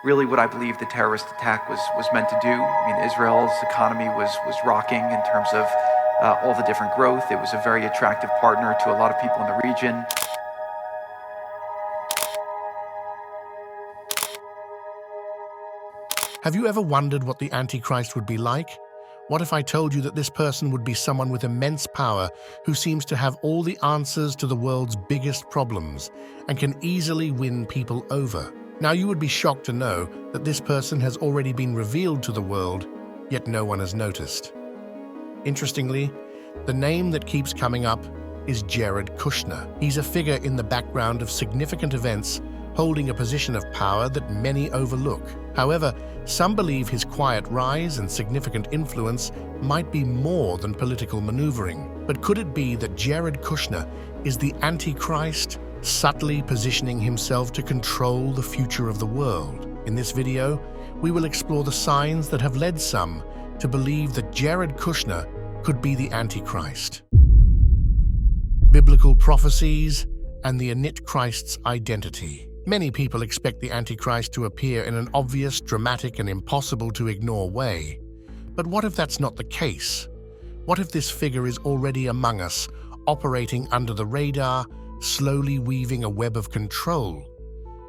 really what I believe the terrorist attack was meant to do. I mean, Israel's economy was rocking in terms of all the different growth. It was a very attractive partner to a lot of people in the region. Have you ever wondered what the Antichrist would be like? What if I told you that this person would be someone with immense power who seems to have all the answers to the world's biggest problems and can easily win people over? Now, you would be shocked to know that this person has already been revealed to the world, yet no one has noticed. Interestingly, the name that keeps coming up is Jared Kushner. He's a figure in the background of significant events, holding a position of power that many overlook. However, some believe his quiet rise and significant influence might be more than political maneuvering. But could it be that Jared Kushner is the Antichrist, subtly positioning himself to control the future of the world? In this video, we will explore the signs that have led some to believe that Jared Kushner could be the Antichrist. Biblical prophecies and the Antichrist's identity. Many people expect the Antichrist to appear in an obvious, dramatic, and impossible-to-ignore way. But what if that's not the case? What if this figure is already among us, operating under the radar, slowly weaving a web of control?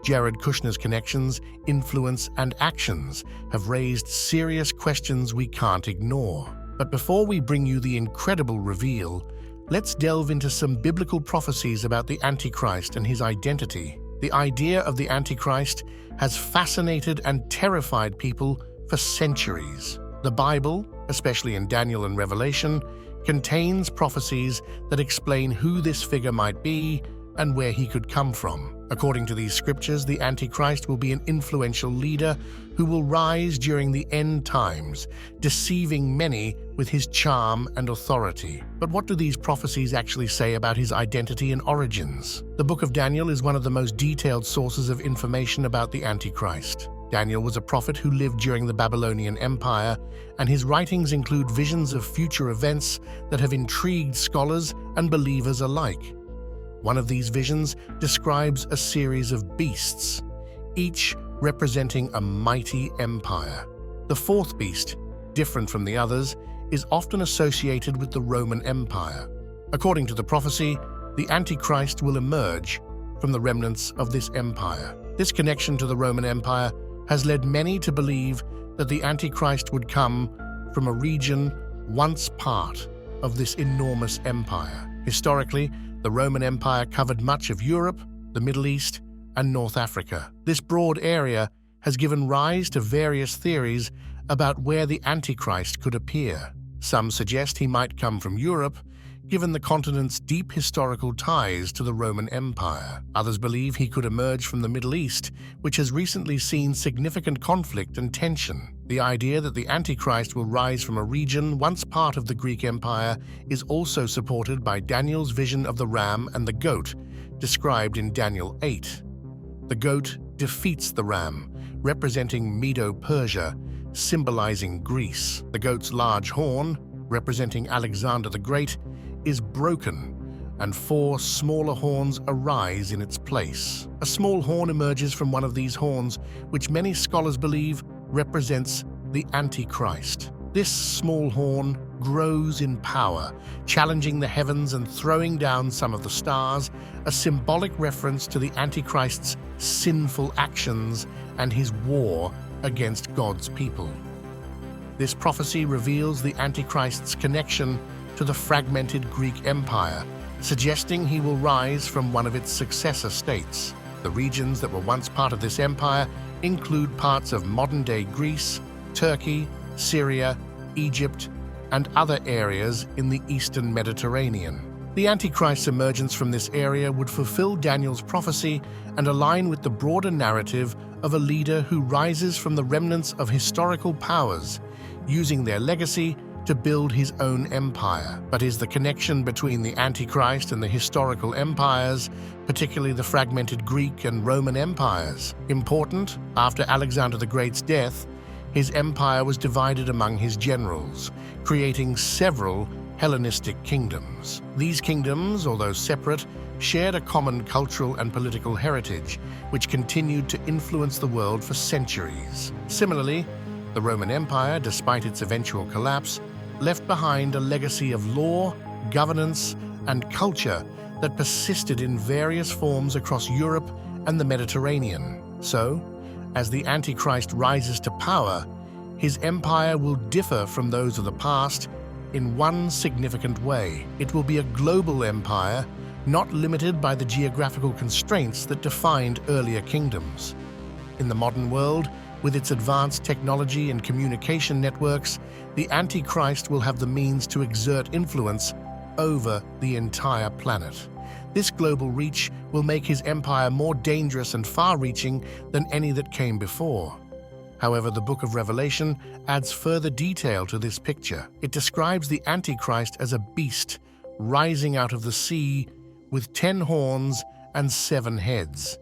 Jared Kushner's connections, influence, and actions have raised serious questions we can't ignore. But before we bring you the incredible reveal, let's delve into some biblical prophecies about the Antichrist and his identity. The idea of the Antichrist has fascinated and terrified people for centuries. The Bible, especially in Daniel and Revelation, contains prophecies that explain who this figure might be and where he could come from. According to these scriptures, the Antichrist will be an influential leader who will rise during the end times, deceiving many with his charm and authority. But what do these prophecies actually say about his identity and origins? The book of Daniel is one of the most detailed sources of information about the Antichrist. Daniel was a prophet who lived during the Babylonian Empire, and his writings include visions of future events that have intrigued scholars and believers alike. One of these visions describes a series of beasts, each representing a mighty empire. The fourth beast, different from the others, is often associated with the Roman Empire. According to the prophecy, the Antichrist will emerge from the remnants of this empire. This connection to the Roman Empire has led many to believe that the Antichrist would come from a region once part of this enormous empire. Historically, the Roman Empire covered much of Europe, the Middle East, and North Africa. This broad area has given rise to various theories about where the Antichrist could appear. Some suggest he might come from Europe, given the continent's deep historical ties to the Roman Empire. Others believe he could emerge from the Middle East, which has recently seen significant conflict and tension. The idea that the Antichrist will rise from a region once part of the Greek Empire is also supported by Daniel's vision of the ram and the goat, described in Daniel 8. The goat defeats the ram, representing Medo-Persia, symbolizing Greece. The goat's large horn, representing Alexander the Great, is broken, and 4 smaller horns arise in its place. A small horn emerges from one of these horns, which many scholars believe represents the Antichrist. This small horn grows in power, challenging the heavens and throwing down some of the stars, a symbolic reference to the Antichrist's sinful actions and his war against God's people. This prophecy reveals the Antichrist's connection to the fragmented Greek Empire, suggesting he will rise from one of its successor states. The regions that were once part of this empire include parts of modern-day Greece, Turkey, Syria, Egypt, and other areas in the eastern Mediterranean. The Antichrist's emergence from this area would fulfill Daniel's prophecy and align with the broader narrative of a leader who rises from the remnants of historical powers, using their legacy to build his own empire. But is the connection between the Antichrist and the historical empires, particularly the fragmented Greek and Roman empires, important? After Alexander the Great's death, his empire was divided among his generals, creating several Hellenistic kingdoms. These kingdoms, although separate, shared a common cultural and political heritage which continued to influence the world for centuries. Similarly, the Roman Empire, despite its eventual collapse, left behind a legacy of law, governance, and culture that persisted in various forms across Europe and the Mediterranean. So, as the Antichrist rises to power, his empire will differ from those of the past in one significant way. It will be a global empire, not limited by the geographical constraints that defined earlier kingdoms. In the modern world, with its advanced technology and communication networks, the Antichrist will have the means to exert influence over the entire planet. This global reach will make his empire more dangerous and far-reaching than any that came before. However, the book of Revelation adds further detail to this picture. It describes the Antichrist as a beast rising out of the sea with 10 horns and 7 heads.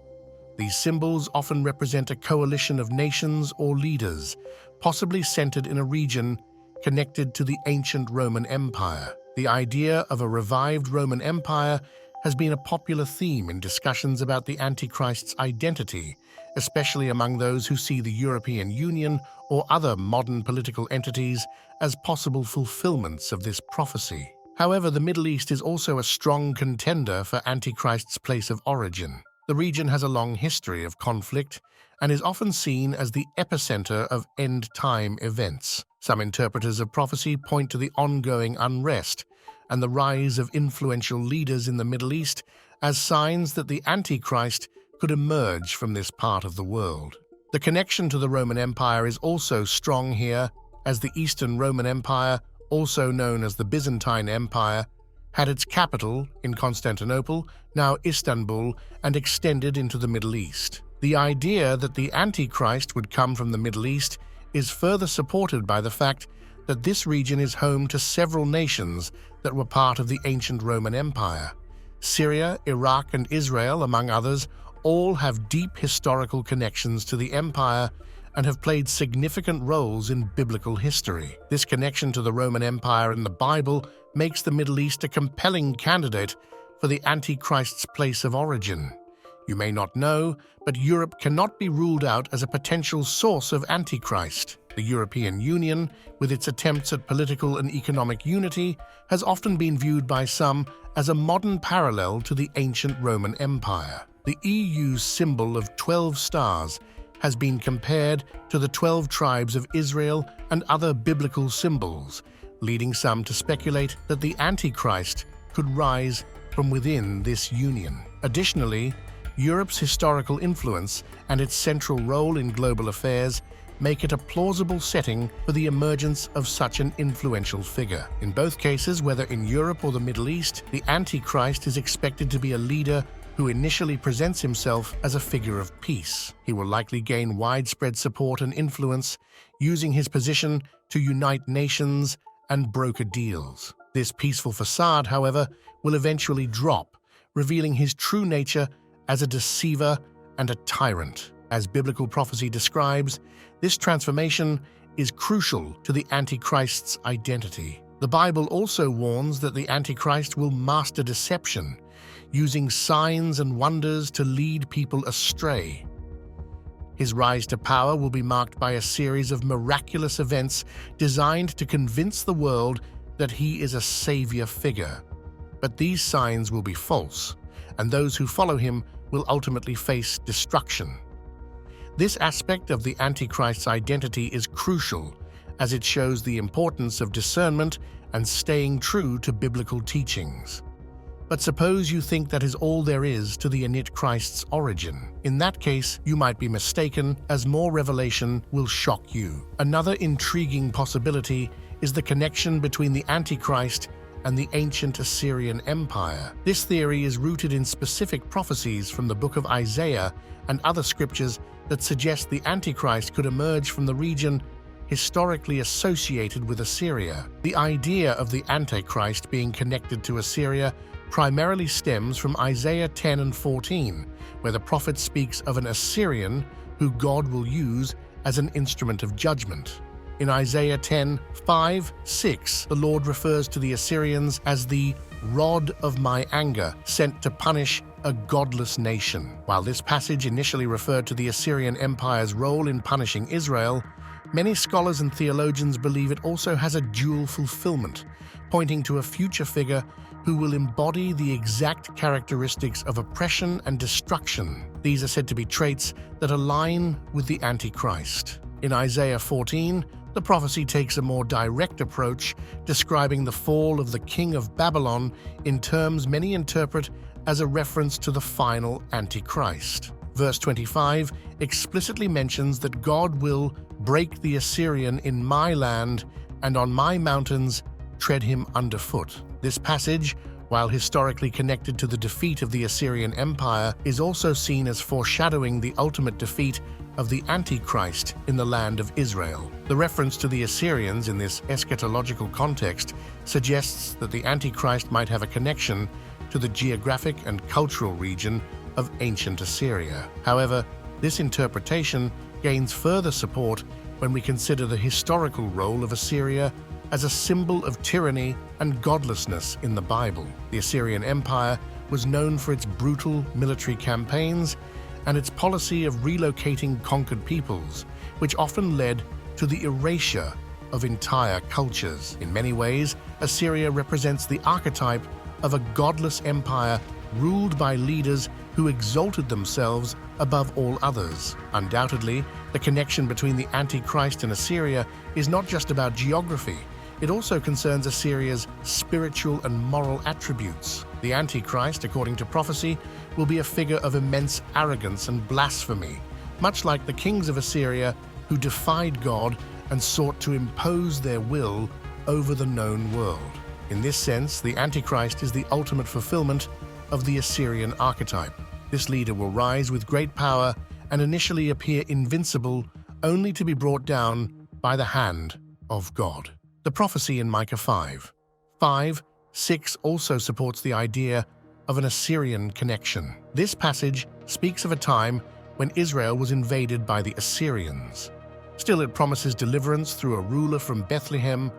These symbols often represent a coalition of nations or leaders, possibly centered in a region connected to the ancient Roman Empire. The idea of a revived Roman Empire has been a popular theme in discussions about the Antichrist's identity, especially among those who see the European Union or other modern political entities as possible fulfillments of this prophecy. However, the Middle East is also a strong contender for Antichrist's place of origin. The region has a long history of conflict and is often seen as the epicenter of end-time events. Some interpreters of prophecy point to the ongoing unrest and the rise of influential leaders in the Middle East as signs that the Antichrist could emerge from this part of the world. The connection to the Roman Empire is also strong here, as the Eastern Roman Empire, also known as the Byzantine Empire, had its capital in Constantinople, now Istanbul, and extended into the Middle East. The idea that the Antichrist would come from the Middle East is further supported by the fact that this region is home to several nations that were part of the ancient Roman Empire. Syria, Iraq, and Israel, among others, all have deep historical connections to the empire and have played significant roles in biblical history. This connection to the Roman Empire in the Bible makes the Middle East a compelling candidate for the Antichrist's place of origin. You may not know, but Europe cannot be ruled out as a potential source of Antichrist. The European Union, with its attempts at political and economic unity, has often been viewed by some as a modern parallel to the ancient Roman Empire. The EU's symbol of 12 stars has been compared to the 12 tribes of Israel and other biblical symbols, leading some to speculate that the Antichrist could rise from within this union. Additionally, Europe's historical influence and its central role in global affairs make it a plausible setting for the emergence of such an influential figure. In both cases, whether in Europe or the Middle East, the Antichrist is expected to be a leader who initially presents himself as a figure of peace. He will likely gain widespread support and influence, using his position to unite nations and broker deals. This peaceful facade, however, will eventually drop, revealing his true nature as a deceiver and a tyrant. As biblical prophecy describes, this transformation is crucial to the Antichrist's identity. The Bible also warns that the Antichrist will master deception, using signs and wonders to lead people astray. His rise to power will be marked by a series of miraculous events designed to convince the world that he is a savior figure. But these signs will be false, and those who follow him will ultimately face destruction. This aspect of the Antichrist's identity is crucial, as it shows the importance of discernment and staying true to biblical teachings. But suppose you think that is all there is to the Antichrist's origin. In that case, you might be mistaken, as more revelation will shock you. Another intriguing possibility is the connection between the Antichrist and the ancient Assyrian Empire. This theory is rooted in specific prophecies from the book of Isaiah and other scriptures that suggest the Antichrist could emerge from the region historically associated with Assyria. The idea of the Antichrist being connected to Assyria primarily stems from Isaiah 10 and 14, where the prophet speaks of an Assyrian who God will use as an instrument of judgment. In Isaiah 10, 5, 6, the Lord refers to the Assyrians as the rod of my anger, sent to punish a godless nation. While this passage initially referred to the Assyrian Empire's role in punishing Israel, many scholars and theologians believe it also has a dual fulfillment, pointing to a future figure who will embody the exact characteristics of oppression and destruction. These are said to be traits that align with the Antichrist. In Isaiah 14, the prophecy takes a more direct approach, describing the fall of the king of Babylon in terms many interpret as a reference to the final Antichrist. Verse 25 explicitly mentions that God will break the Assyrian in my land, and on my mountains tread him underfoot. This passage, while historically connected to the defeat of the Assyrian Empire, is also seen as foreshadowing the ultimate defeat of the Antichrist in the land of Israel. The reference to the Assyrians in this eschatological context suggests that the Antichrist might have a connection to the geographic and cultural region of ancient Assyria. However, this interpretation gains further support when we consider the historical role of Assyria as a symbol of tyranny and godlessness in the Bible. The Assyrian Empire was known for its brutal military campaigns and its policy of relocating conquered peoples, which often led to the erasure of entire cultures. In many ways, Assyria represents the archetype of a godless empire ruled by leaders who exalted themselves above all others. Undoubtedly, the connection between the Antichrist and Assyria is not just about geography. It also concerns Assyria's spiritual and moral attributes. The Antichrist, according to prophecy, will be a figure of immense arrogance and blasphemy, much like the kings of Assyria who defied God and sought to impose their will over the known world. In this sense, the Antichrist is the ultimate fulfillment of the Assyrian archetype. This leader will rise with great power and initially appear invincible, only to be brought down by the hand of God. The prophecy in Micah 5:6 also supports the idea of an Assyrian connection. This passage speaks of a time when Israel was invaded by the Assyrians. Still, it promises deliverance through a ruler from Bethlehem,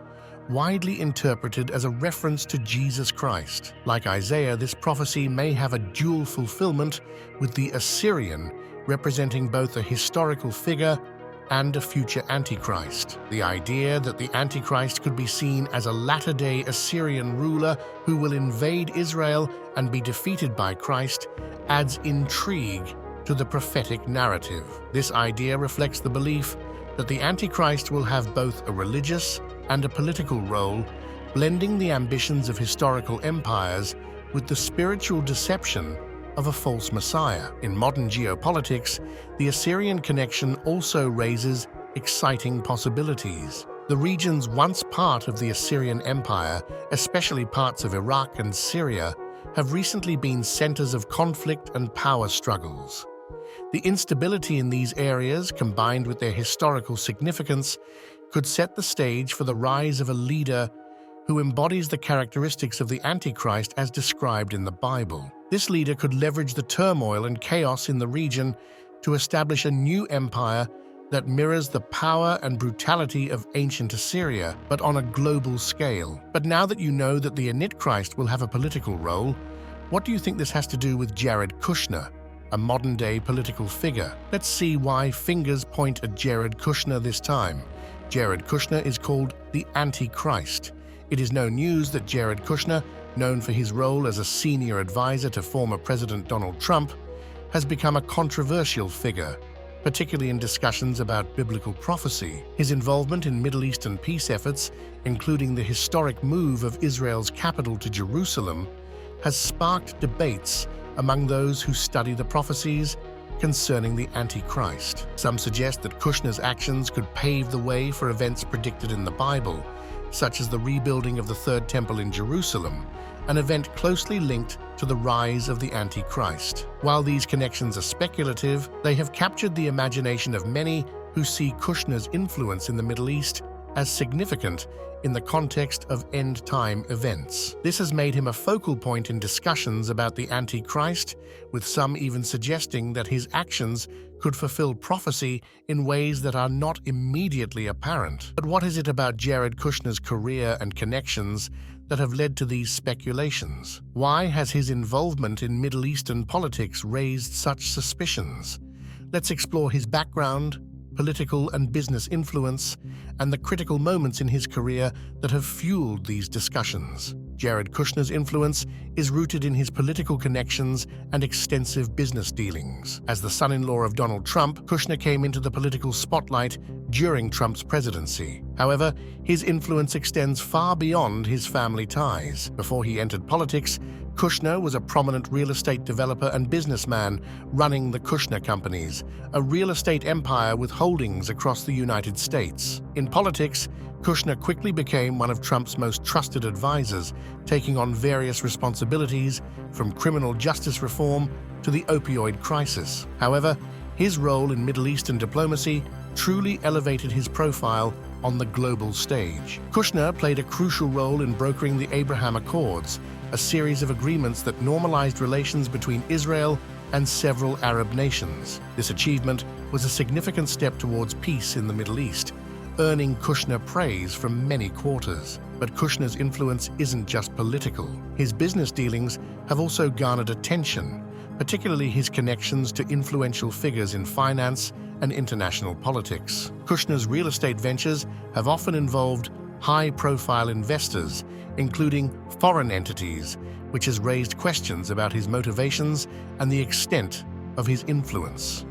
widely interpreted as a reference to Jesus Christ. Like Isaiah, this prophecy may have a dual fulfillment, with the Assyrian representing both a historical figure and a future Antichrist. The idea that the Antichrist could be seen as a latter-day Assyrian ruler who will invade Israel and be defeated by Christ adds intrigue to the prophetic narrative. This idea reflects the belief that the Antichrist will have both a religious and a political role, blending the ambitions of historical empires with the spiritual deception of a false messiah. In modern geopolitics, the Assyrian connection also raises exciting possibilities. The regions once part of the Assyrian Empire, especially parts of Iraq and Syria, have recently been centers of conflict and power struggles. The instability in these areas, combined with their historical significance, could set the stage for the rise of a leader who embodies the characteristics of the Antichrist as described in the Bible. This leader could leverage the turmoil and chaos in the region to establish a new empire that mirrors the power and brutality of ancient Assyria, but on a global scale. But now that you know that the Antichrist will have a political role, what do you think this has to do with Jared Kushner, a modern-day political figure? Let's see why fingers point at Jared Kushner this time. Jared Kushner is called the Antichrist. It is no news that Jared Kushner, known for his role as a senior advisor to former President Donald Trump, has become a controversial figure, particularly in discussions about biblical prophecy. His involvement in Middle Eastern peace efforts, including the historic move of Israel's capital to Jerusalem, has sparked debates among those who study the prophecies concerning the Antichrist. Some suggest that Kushner's actions could pave the way for events predicted in the Bible, such as the rebuilding of the Third Temple in Jerusalem, an event closely linked to the rise of the Antichrist. While these connections are speculative, they have captured the imagination of many who see Kushner's influence in the Middle East as significant in the context of end-time events. This has made him a focal point in discussions about the Antichrist, with some even suggesting that his actions could fulfill prophecy in ways that are not immediately apparent. But what is it about Jared Kushner's career and connections that have led to these speculations? Why has his involvement in Middle Eastern politics raised such suspicions? Let's explore his background, political and business influence, and the critical moments in his career that have fueled these discussions. Jared Kushner's influence is rooted in his political connections and extensive business dealings. As the son-in-law of Donald Trump, Kushner came into the political spotlight during Trump's presidency. However, his influence extends far beyond his family ties. Before he entered politics, Kushner was a prominent real estate developer and businessman running the Kushner Companies, a real estate empire with holdings across the United States. In politics, Kushner quickly became one of Trump's most trusted advisors, taking on various responsibilities from criminal justice reform to the opioid crisis. However, his role in Middle Eastern diplomacy truly elevated his profile on the global stage. Kushner played a crucial role in brokering the Abraham Accords, a series of agreements that normalized relations between Israel and several Arab nations. This achievement was a significant step towards peace in the Middle East, earning Kushner praise from many quarters. But Kushner's influence isn't just political. His business dealings have also garnered attention, particularly his connections to influential figures in finance and international politics. Kushner's real estate ventures have often involved high-profile investors, including foreign entities, which has raised questions about his motivations and the extent of his influence.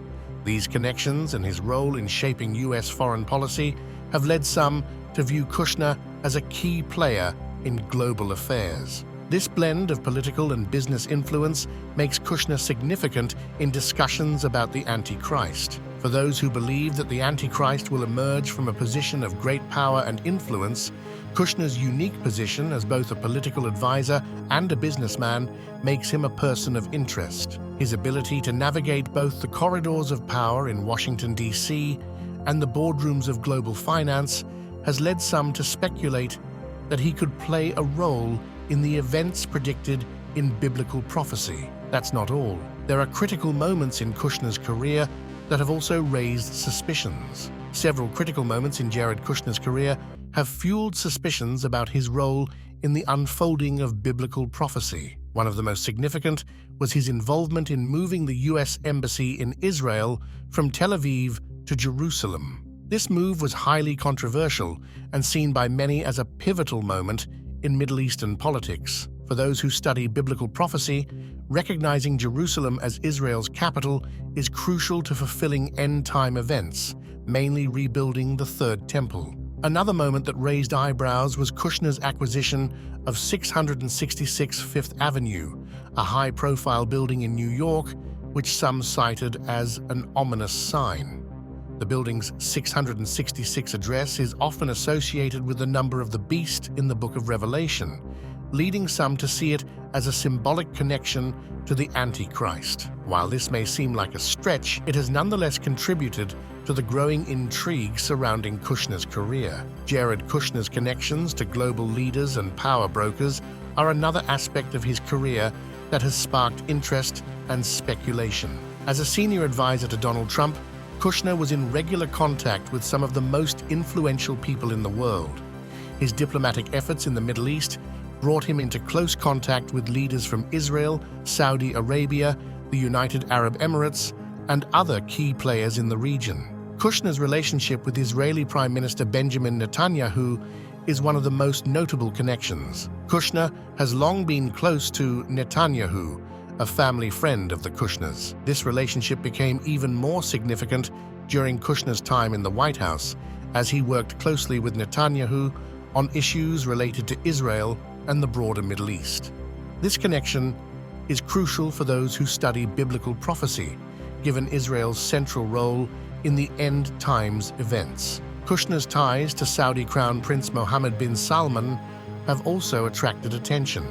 These connections and his role in shaping U.S. foreign policy have led some to view Kushner as a key player in global affairs. This blend of political and business influence makes Kushner significant in discussions about the Antichrist. For those who believe that the Antichrist will emerge from a position of great power and influence, Kushner's unique position as both a political advisor and a businessman makes him a person of interest. His ability to navigate both the corridors of power in Washington, D.C. and the boardrooms of global finance has led some to speculate that he could play a role in the events predicted in biblical prophecy. That's not all. There are critical moments in Kushner's career that have also raised suspicions. Several critical moments in Jared Kushner's career have fueled suspicions about his role in the unfolding of biblical prophecy. One of the most significant was his involvement in moving the U.S. Embassy in Israel from Tel Aviv to Jerusalem. This move was highly controversial and seen by many as a pivotal moment in Middle Eastern politics. For those who study biblical prophecy, recognizing Jerusalem as Israel's capital is crucial to fulfilling end-time events, mainly rebuilding the Third Temple. Another moment that raised eyebrows was Kushner's acquisition of 666 Fifth Avenue, a high-profile building in New York, which some cited as an ominous sign. The building's 666 address is often associated with the number of the beast in the Book of Revelation, leading some to see it as a symbolic connection to the Antichrist. While this may seem like a stretch, it has nonetheless contributed to the growing intrigue surrounding Kushner's career. Jared Kushner's connections to global leaders and power brokers are another aspect of his career that has sparked interest and speculation. As a senior advisor to Donald Trump, Kushner was in regular contact with some of the most influential people in the world. His diplomatic efforts in the Middle East brought him into close contact with leaders from Israel, Saudi Arabia, the United Arab Emirates, and other key players in the region. Kushner's relationship with Israeli Prime Minister Benjamin Netanyahu is one of the most notable connections. Kushner has long been close to Netanyahu, a family friend of the Kushners. This relationship became even more significant during Kushner's time in the White House, as he worked closely with Netanyahu on issues related to Israel and the broader Middle East. This connection is crucial for those who study biblical prophecy, given Israel's central role in the end times events. Kushner's ties to Saudi Crown Prince Mohammed bin Salman have also attracted attention.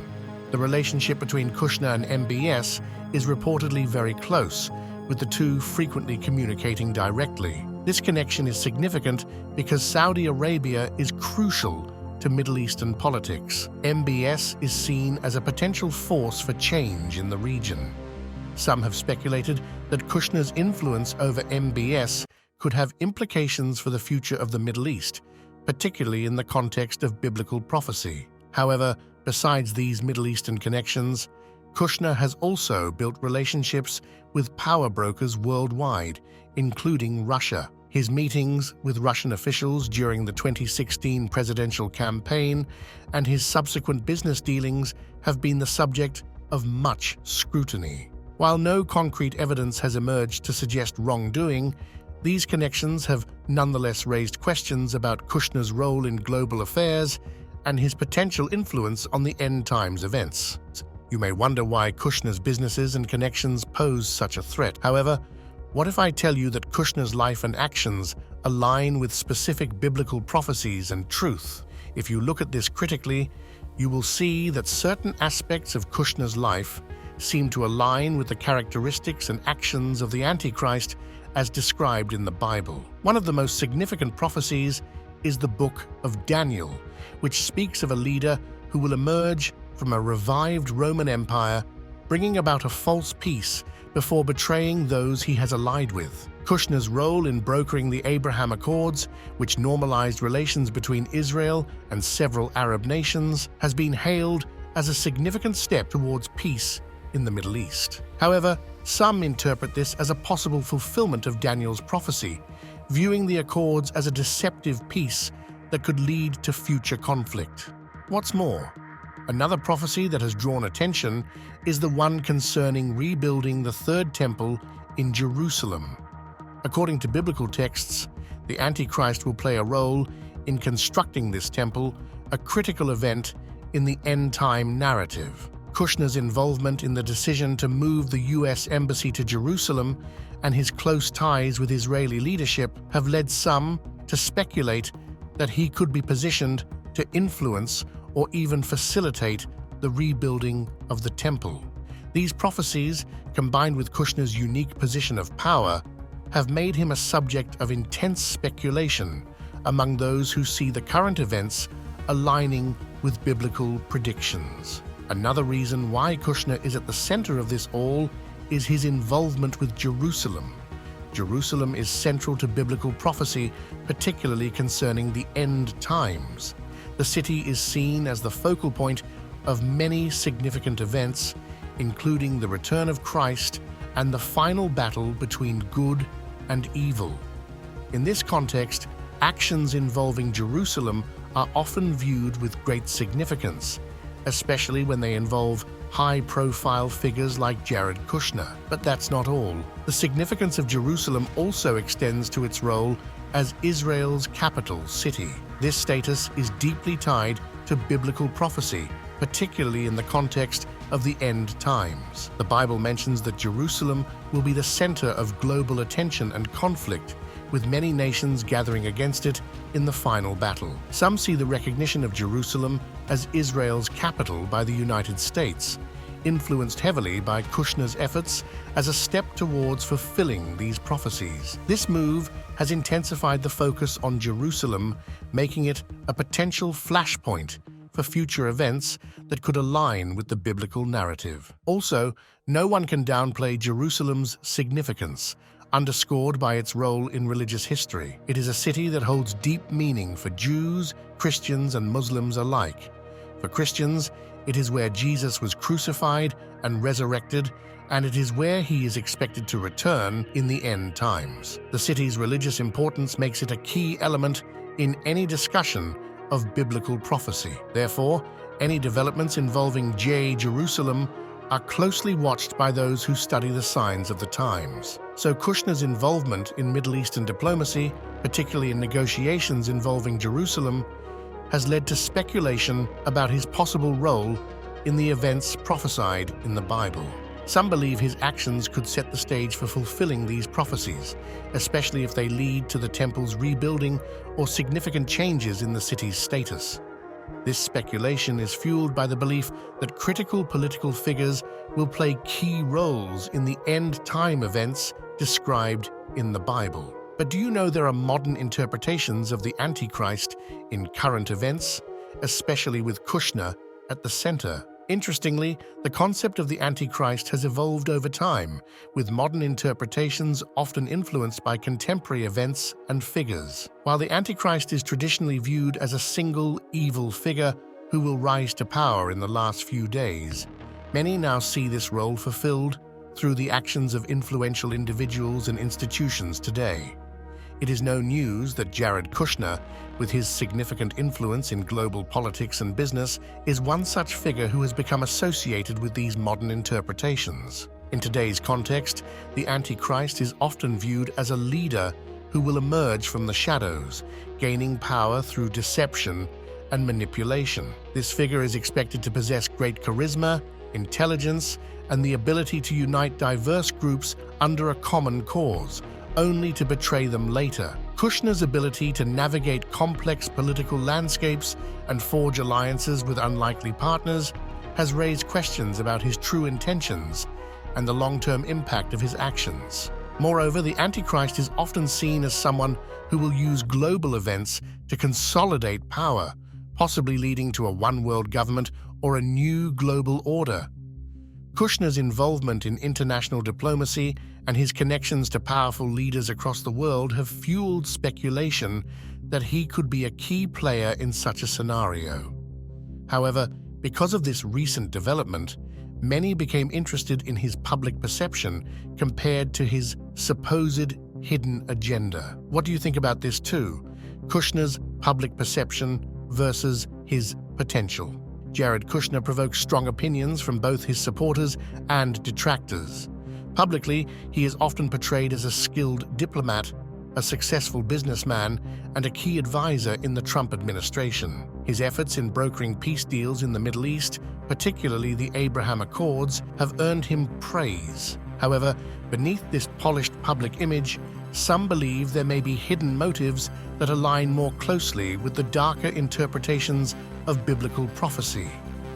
The relationship between Kushner and MBS is reportedly very close, with the two frequently communicating directly. This connection is significant because Saudi Arabia is crucial to Middle Eastern politics. MBS is seen as a potential force for change in the region. Some have speculated that Kushner's influence over MBS could have implications for the future of the Middle East, particularly in the context of biblical prophecy. However, Besides these Middle Eastern connections, Kushner has also built relationships with power brokers worldwide, including Russia. His meetings with Russian officials during the 2016 presidential campaign and his subsequent business dealings have been the subject of much scrutiny. While no concrete evidence has emerged to suggest wrongdoing, these connections have nonetheless raised questions about Kushner's role in global affairs and his potential influence on the end times events. You may wonder why Kushner's businesses and connections pose such a threat. However, what if I tell you that Kushner's life and actions align with specific biblical prophecies and truth? If you look at this critically, you will see that certain aspects of Kushner's life seem to align with the characteristics and actions of the Antichrist as described in the Bible. One of the most significant prophecies is the book of Daniel, which speaks of a leader who will emerge from a revived Roman Empire, bringing about a false peace before betraying those he has allied with. Kushner's role in brokering the Abraham Accords, which normalized relations between Israel and several Arab nations, has been hailed as a significant step towards peace in the Middle East. However, some interpret this as a possible fulfillment of Daniel's prophecy, viewing the Accords as a deceptive peace that could lead to future conflict. What's more, another prophecy that has drawn attention is the one concerning rebuilding the Third Temple in Jerusalem. According to biblical texts, the Antichrist will play a role in constructing this temple, a critical event in the end-time narrative. Kushner's involvement in the decision to move the U.S. Embassy to Jerusalem and his close ties with Israeli leadership have led some to speculate that he could be positioned to influence or even facilitate the rebuilding of the temple. These prophecies, combined with Kushner's unique position of power, have made him a subject of intense speculation among those who see the current events aligning with biblical predictions. Another reason why Kushner is at the center of this all is his involvement with Jerusalem. Jerusalem is central to biblical prophecy, particularly concerning the end times. The city is seen as the focal point of many significant events, including the return of Christ and the final battle between good and evil. In this context, actions involving Jerusalem are often viewed with great significance, especially when they involve high-profile figures like Jared Kushner. But that's not all. The significance of Jerusalem also extends to its role as Israel's capital city. This status is deeply tied to biblical prophecy, particularly in the context of the end times. The Bible mentions that Jerusalem will be the center of global attention and conflict, with many nations gathering against it in the final battle. Some see the recognition of Jerusalem as Israel's capital by the United States, influenced heavily by Kushner's efforts as a step towards fulfilling these prophecies. This move has intensified the focus on Jerusalem, making it a potential flashpoint for future events that could align with the biblical narrative. Also, no one can downplay Jerusalem's significance, underscored by its role in religious history. It is a city that holds deep meaning for Jews, Christians, and Muslims alike. For Christians, it is where Jesus was crucified and resurrected, and it is where he is expected to return in the end times. The city's religious importance makes it a key element in any discussion of biblical prophecy. Therefore, any developments involving Jerusalem are closely watched by those who study the signs of the times. So Kushner's involvement in Middle Eastern diplomacy, particularly in negotiations involving Jerusalem, has led to speculation about his possible role in the events prophesied in the Bible. Some believe his actions could set the stage for fulfilling these prophecies, especially if they lead to the temple's rebuilding or significant changes in the city's status. This speculation is fueled by the belief that critical political figures will play key roles in the end-time events described in the Bible. But do you know there are modern interpretations of the Antichrist in current events, especially with Kushner at the center? Interestingly, the concept of the Antichrist has evolved over time, with modern interpretations often influenced by contemporary events and figures. While the Antichrist is traditionally viewed as a single evil figure, who will rise to power in the last few days, many now see this role fulfilled through the actions of influential individuals and institutions today. It is no news that Jared Kushner, with his significant influence in global politics and business, is one such figure who has become associated with these modern interpretations. In today's context, the Antichrist is often viewed as a leader who will emerge from the shadows, gaining power through deception and manipulation. This figure is expected to possess great charisma, intelligence, and the ability to unite diverse groups under a common cause, only to betray them later. Kushner's ability to navigate complex political landscapes and forge alliances with unlikely partners has raised questions about his true intentions and the long-term impact of his actions. Moreover, the Antichrist is often seen as someone who will use global events to consolidate power, possibly leading to a one-world government or a new global order. Kushner's involvement in international diplomacy and his connections to powerful leaders across the world have fueled speculation that he could be a key player in such a scenario. However, because of this recent development, many became interested in his public perception compared to his supposed hidden agenda. What do you think about this too? Kushner's public perception versus his potential. Jared Kushner provokes strong opinions from both his supporters and detractors. Publicly, he is often portrayed as a skilled diplomat, a successful businessman, and a key advisor in the Trump administration. His efforts in brokering peace deals in the Middle East, particularly the Abraham Accords, have earned him praise. However, beneath this polished public image, some believe there may be hidden motives that align more closely with the darker interpretations of biblical prophecy.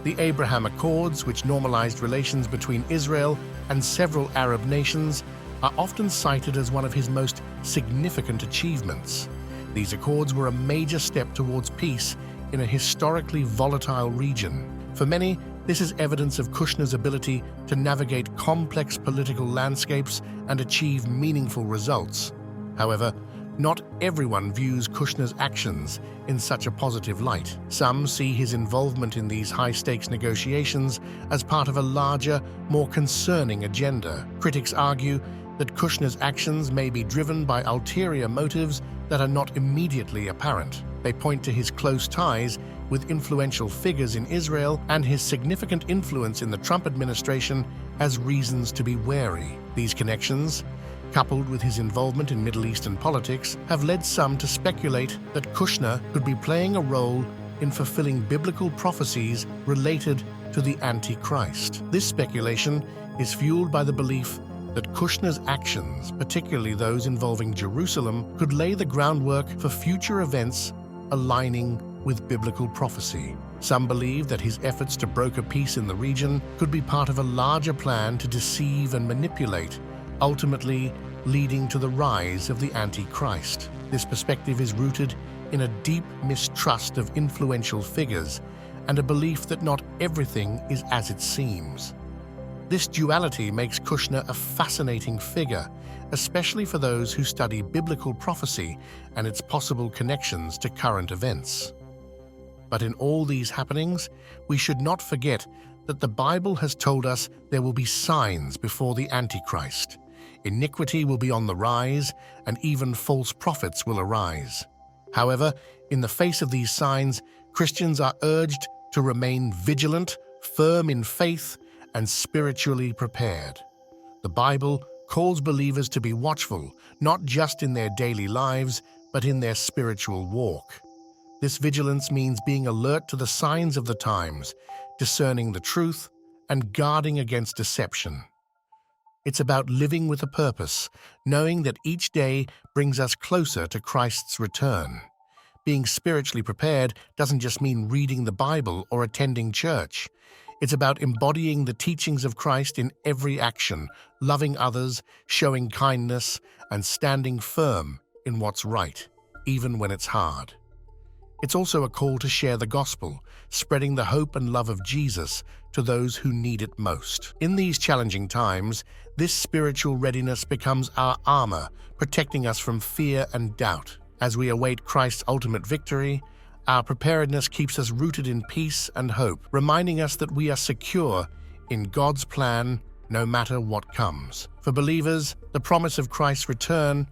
The Abraham Accords, which normalized relations between Israel and several Arab nations, are often cited as one of his most significant achievements. These accords were a major step towards peace in a historically volatile region. For many, this is evidence of Kushner's ability to navigate complex political landscapes and achieve meaningful results. However, not everyone views Kushner's actions in such a positive light. Some see his involvement in these high-stakes negotiations as part of a larger, more concerning agenda. Critics argue that Kushner's actions may be driven by ulterior motives that are not immediately apparent. They point to his close ties with influential figures in Israel and his significant influence in the Trump administration as reasons to be wary. These connections, coupled with his involvement in Middle Eastern politics, have led some to speculate that Kushner could be playing a role in fulfilling biblical prophecies related to the Antichrist. This speculation is fueled by the belief that Kushner's actions, particularly those involving Jerusalem, could lay the groundwork for future events aligning with biblical prophecy. Some believe that his efforts to broker peace in the region could be part of a larger plan to deceive and manipulate, ultimately leading to the rise of the Antichrist. This perspective is rooted in a deep mistrust of influential figures and a belief that not everything is as it seems. This duality makes Kushner a fascinating figure, especially for those who study biblical prophecy and its possible connections to current events. But in all these happenings, we should not forget that the Bible has told us there will be signs before the Antichrist. Iniquity will be on the rise, and even false prophets will arise. However, in the face of these signs, Christians are urged to remain vigilant, firm in faith, and spiritually prepared. The Bible calls believers to be watchful, not just in their daily lives, but in their spiritual walk. This vigilance means being alert to the signs of the times, discerning the truth, and guarding against deception. It's about living with a purpose, knowing that each day brings us closer to Christ's return. Being spiritually prepared doesn't just mean reading the Bible or attending church. It's about embodying the teachings of Christ in every action, loving others, showing kindness, and standing firm in what's right, even when it's hard. It's also a call to share the gospel, spreading the hope and love of Jesus to those who need it most. In these challenging times, this spiritual readiness becomes our armor, protecting us from fear and doubt. As we await Christ's ultimate victory, Our preparedness keeps us rooted in peace and hope, reminding us that we are secure in God's plan no matter what comes. For believers, the promise of Christ's return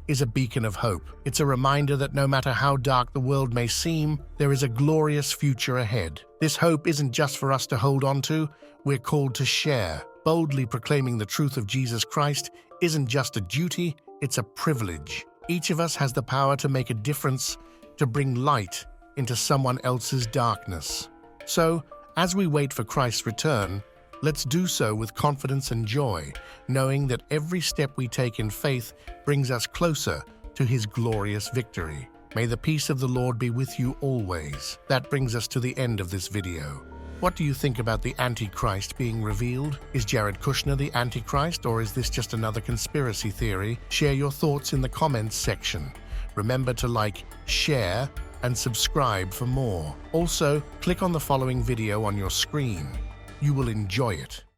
is a beacon of hope. It's a reminder that no matter how dark the world may seem, there is a glorious future ahead. This hope isn't just for us to hold on to, we're called to share. Boldly proclaiming the truth of Jesus Christ isn't just a duty, it's a privilege. Each of us has the power to make a difference, to bring light into someone else's darkness. So, as we wait for Christ's return, let's do so with confidence and joy, knowing that every step we take in faith brings us closer to His glorious victory. May the peace of the Lord be with you always. That brings us to the end of this video. What do you think about the Antichrist being revealed? Is Jared Kushner the Antichrist, or is this just another conspiracy theory? Share your thoughts in the comments section. Remember to like, share, and subscribe for more. Also, click on the following video on your screen. You will enjoy it.